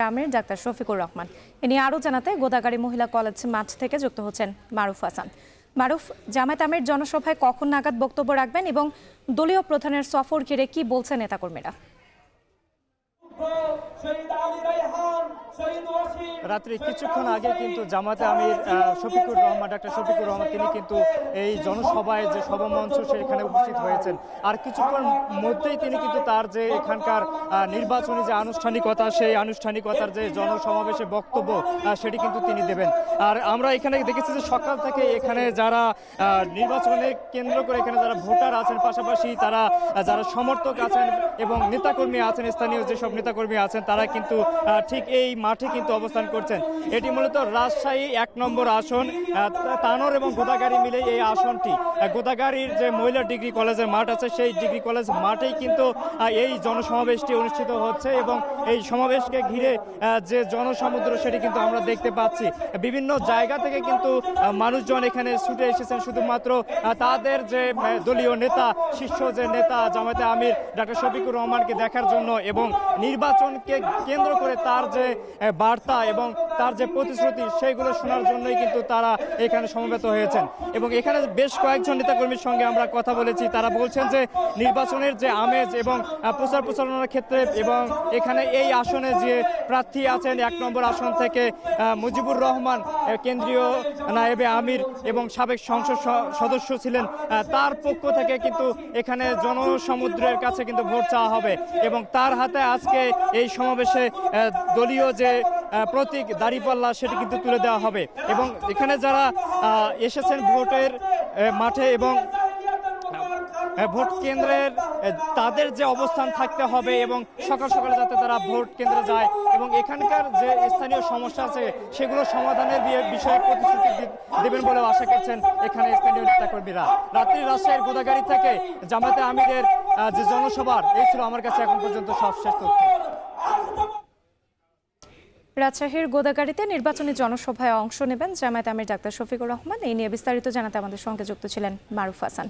আমির doctor Shafiqur Rahman এ নিয়ে আরও জানাতে গোদাগাড়ী মহিলা কলেজ মাঠ থেকে যুক্ত হচ্ছেন মারুফ হাসান। মারুফ, জামায়াত আমির জনসভায় কখন নাগাদ বক্তব্য রাখবেন এবং দলীয় প্রধানের সফর ঘিরে কি বলছেন নেতাকর্মীরা? রাত্রি কিছুক্ষণ আগে কিন্তু জামায়াতে আমির শফিকুর রহমান ডাক্তার শফিকুর রহমান তিনি কিন্তু এই জনসভায় যে সভামঞ্চ সেখানে উপস্থিত হয়েছেন। আর কিছুক্ষণ মধ্যেই তিনি কিন্তু তার যে এখানকার নির্বাচনী যে আনুষ্ঠানিকতা সেই আনুষ্ঠানিকতার যে জনসমাবেশে বক্তব্য সেটি কিন্তু তিনি দেবেন। আর আমরা এখানে দেখেছি যে সকাল থেকে এখানে যারা নির্বাচনে কেন্দ্র করে এখানে যারা ভোটার আছেন, পাশাপাশি তারা যারা সমর্থক আছেন এবং নেতাকর্মী আছেন, স্থানীয় যেসব নেতাকর্মী আছেন তারা কিন্তু ঠিক এই মাঠে কিন্তু অবস্থান করছেন। এটি মূলত রাজশাহী ১ নম্বর আসন, তানোর এবং গোদাগাড়ী মিলে এই আসনটি। গোদাগাড়ীর যে মহিলা ডিগ্রি কলেজের মাঠ আছে সেই ডিগ্রি কলেজ মাঠেই কিন্তু এই জনসমাবেশটি অনুষ্ঠিত হচ্ছে এবং এই সমাবেশকে ঘিরে যে জনসমুদ্র সেটি কিন্তু আমরা দেখতে পাচ্ছি। বিভিন্ন জায়গা থেকে কিন্তু মানুষজন এখানে ছুটে এসেছেন শুধুমাত্র তাদের যে দলীয় নেতা, শীর্ষ যে নেতা জামায়াতে আমির ডাক্তার শফিকুর রহমানকে দেখার জন্য এবং নির্বাচনকে কেন্দ্র করে তার যে বার্তা এবং তার যে প্রতিশ্রুতি সেইগুলো শোনার জন্যই কিন্তু তারা এখানে সমবেত হয়েছেন। এবং এখানে বেশ কয়েকজন নেতাকর্মীর সঙ্গে আমরা কথা বলেছি, তারা বলছেন যে নির্বাচনের যে আমেজ এবং প্রচার প্রচারণার ক্ষেত্রে এবং এখানে এই আসনে যে প্রার্থী আছেন ১ নম্বর আসন থেকে মুজিবুর রহমান কেন্দ্রীয় নায়েবে আমির এবং সাবেক সংসদ সদস্য ছিলেন, তার পক্ষ থেকে কিন্তু এখানে জনসমুদ্রের কাছে কিন্তু ভোট চাওয়া হবে এবং তার হাতে আজকে এই সমাবেশে দলীয় যে প্রতীক দাঁড়িপাল্লা সেটি কিন্তু তুলে দেওয়া হবে। এবং এখানে যারা এসেছেন ভোটের মাঠে এবং ভোট কেন্দ্রের তাদের যে অবস্থান থাকতে হবে এবং সকাল সকালে যাতে তারা ভোট কেন্দ্রে যায় এবং এখানকার যে স্থানীয় সমস্যা আছে সেগুলো সমাধানের বিষয়ে প্রতিশ্রুতি দেবেন বলেও আশা করছেন এখানে স্থানীয় নেতাকর্মীরা। রাত্রি রাজশাহীর গোদাগাড়ী থেকে জামায়াতে আমিরের যে জনসভার এই ছিল আমার কাছে এখন পর্যন্ত সবশেষ তথ্য। রাজশাহীর গোদাগাড়ীতে নির্বাচনী জনসভায় অংশ নেবেন জামায়াতে আমির ডাক্তার শফিকুর রহমান। এই নিয়ে বিস্তারিত জানাতে আমাদের সঙ্গে যুক্ত ছিলেন মারুফ হাসান।